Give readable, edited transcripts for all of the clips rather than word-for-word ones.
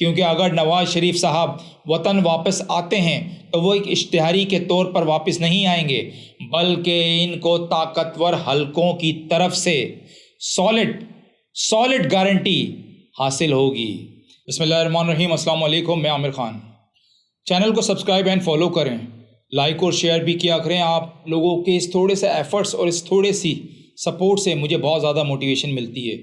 کیونکہ اگر نواز شریف صاحب وطن واپس آتے ہیں تو وہ ایک اشتہاری کے طور پر واپس نہیں آئیں گے، بلکہ ان کو طاقتور حلقوں کی طرف سے سالڈ گارنٹی حاصل ہوگی۔ بسم اللہ الرحمن الرحیم۔ السلام علیکم، میں عامر خان۔ چینل کو سبسکرائب اینڈ فالو کریں، لائک اور شیئر بھی کیا کریں۔ آپ لوگوں کے اس تھوڑے سے ایفرٹس اور اس تھوڑے سی سپورٹ سے مجھے بہت زیادہ موٹیویشن ملتی ہے۔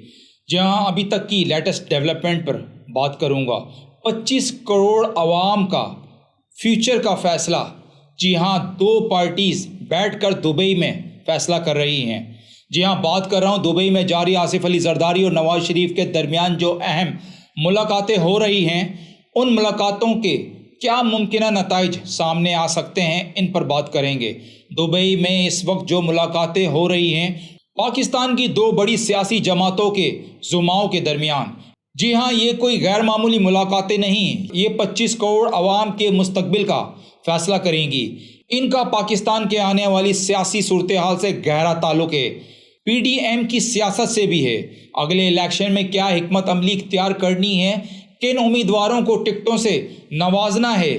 جہاں ابھی تک کی لیٹسٹ ڈیولپمنٹ پر بات کروں گا، 25 کروڑ عوام کا فیوچر کا فیصلہ، جی ہاں، 2 پارٹیز بیٹھ کر دبئی میں فیصلہ کر رہی ہیں۔ جی ہاں، بات کر رہا ہوں دبئی میں جاری آصف علی زرداری اور نواز شریف کے درمیان جو اہم ملاقاتیں ہو رہی ہیں، ان ملاقاتوں کے کیا ممکنہ نتائج سامنے آ سکتے ہیں، ان پر بات کریں گے۔ دبئی میں اس وقت جو ملاقاتیں ہو رہی ہیں پاکستان کی 2 بڑی سیاسی جماعتوں کے زعماؤں کے درمیان، جی ہاں، یہ کوئی غیر معمولی ملاقاتیں نہیں، یہ 25 کروڑ عوام کے مستقبل کا فیصلہ کریں گی۔ ان کا پاکستان کے آنے والی سیاسی صورتحال سے گہرا تعلق ہے، پی ڈی ایم کی سیاست سے بھی ہے۔ اگلے الیکشن میں کیا حکمت عملی اختیار کرنی ہے، کن امیدواروں کو ٹکٹوں سے نوازنا ہے،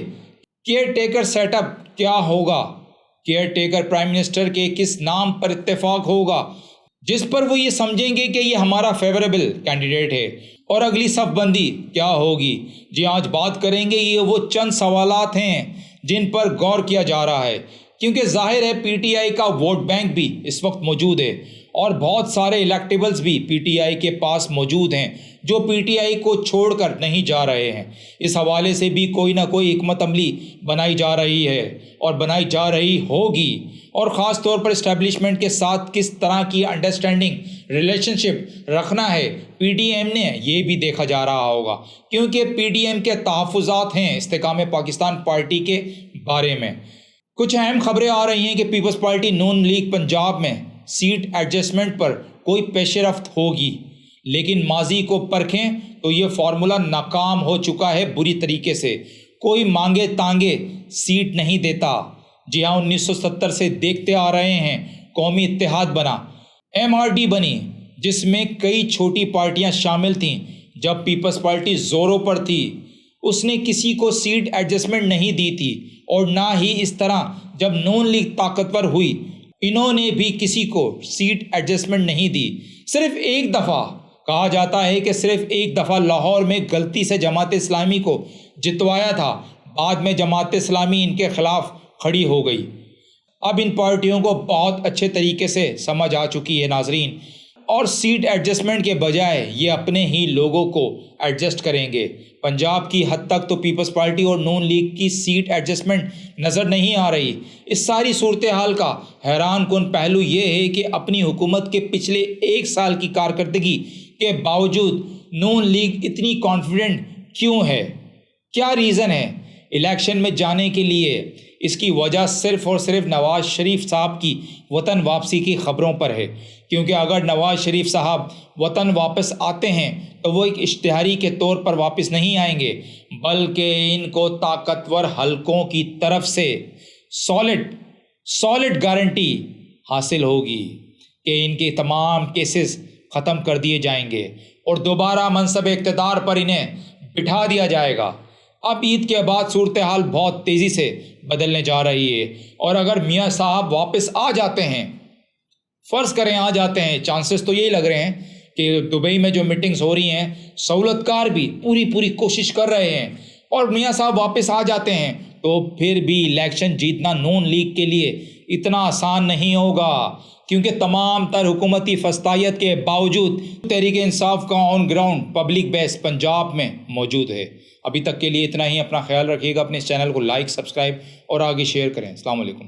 کیئر ٹیکر سیٹ اپ کیا ہوگا، کیئر ٹیکر پرائم منسٹر کے کس نام پر اتفاق ہوگا جس پر وہ یہ سمجھیں گے کہ یہ ہمارا فیوریبل کینڈیڈیٹ ہے، اور اگلی صف بندی کیا ہوگی۔ جی آج بات کریں گے، یہ وہ چند سوالات ہیں جن پر غور کیا جا رہا ہے، کیونکہ ظاہر ہے پی ٹی آئی کا ووٹ بینک بھی اس وقت موجود ہے، اور بہت سارے الیکٹیبلز بھی پی ٹی آئی کے پاس موجود ہیں جو پی ٹی آئی کو چھوڑ کر نہیں جا رہے ہیں۔ اس حوالے سے بھی کوئی نہ کوئی حکمت عملی بنائی جا رہی ہے اور بنائی جا رہی ہوگی، اور خاص طور پر اسٹیبلشمنٹ کے ساتھ کس طرح کی انڈرسٹینڈنگ ریلیشن شپ رکھنا ہے پی ڈی ایم نے، یہ بھی دیکھا جا رہا ہوگا، کیونکہ پی ڈی ایم کے تحفظات ہیں استحکام پاکستان پارٹی کے بارے میں۔ کچھ اہم خبریں آ رہی ہیں کہ پیپلز پارٹی نون لیگ پنجاب میں سیٹ ایڈجسٹمنٹ پر کوئی پیش رفت ہوگی، لیکن ماضی کو پرکھیں تو یہ فارمولا ناکام ہو چکا ہے بری طریقے سے۔ کوئی مانگے تانگے سیٹ نہیں دیتا۔ جی ہاں، 1970 سے دیکھتے آ رہے ہیں، قومی اتحاد بنا، ایم آر ڈی بنی، جس میں کئی چھوٹی پارٹیاں شامل تھیں۔ جب پیپلز پارٹی زوروں پر تھی، اس نے کسی کو سیٹ ایڈجسٹمنٹ نہیں دی تھی، اور نہ ہی اس طرح جب نون لیگ طاقتور ہوئی، انہوں نے بھی کسی کو سیٹ ایڈجسٹمنٹ نہیں دی۔ صرف ایک دفعہ، کہا جاتا ہے کہ صرف ایک دفعہ لاہور میں غلطی سے جماعت اسلامی کو جتوایا تھا، بعد میں جماعت اسلامی ان کے خلاف کھڑی ہو گئی۔ اب ان پارٹیوں کو بہت اچھے طریقے سے سمجھ آ چکی ہے ناظرین، اور سیٹ ایڈجسٹمنٹ کے بجائے یہ اپنے ہی لوگوں کو ایڈجسٹ کریں گے۔ پنجاب کی حد تک تو پیپلز پارٹی اور نون لیگ کی سیٹ ایڈجسٹمنٹ نظر نہیں آ رہی۔ اس ساری صورتحال کا حیران کن پہلو یہ ہے کہ اپنی حکومت کے پچھلے 1 سال کی کارکردگی کے باوجود نون لیگ اتنی کانفیڈنٹ کیوں ہے؟ کیا ریزن ہے؟ الیکشن میں جانے کے لیے اس کی وجہ صرف اور صرف نواز شریف صاحب کی وطن واپسی کی خبروں پر ہے، کیونکہ اگر نواز شریف صاحب وطن واپس آتے ہیں تو وہ ایک اشتہاری کے طور پر واپس نہیں آئیں گے، بلکہ ان کو طاقتور حلقوں کی طرف سے سالڈ گارنٹی حاصل ہوگی کہ ان کے تمام کیسز ختم کر دیے جائیں گے اور دوبارہ منصب اقتدار پر انہیں بٹھا دیا جائے گا۔ اب عید کے بعد صورتحال بہت تیزی سے بدلنے جا رہی ہے، اور اگر میاں صاحب واپس آ جاتے ہیں، فرض کریں آ جاتے ہیں، چانسز تو یہی لگ رہے ہیں کہ دبئی میں جو میٹنگز ہو رہی ہیں، سہولت کار بھی پوری کوشش کر رہے ہیں، اور میاں صاحب واپس آ جاتے ہیں تو پھر بھی الیکشن جیتنا نون لیگ کے لیے اتنا آسان نہیں ہوگا، کیونکہ تمام تر حکومتی فسطائیت کے باوجود تحریک انصاف کا on ground public base Punjab میں موجود ہے۔ ابھی تک کے لیے اتنا ہی، اپنا خیال رکھیے گا، اپنے اس چینل کو لائک، سبسکرائب اور آگے شیئر کریں۔ السلام علیکم۔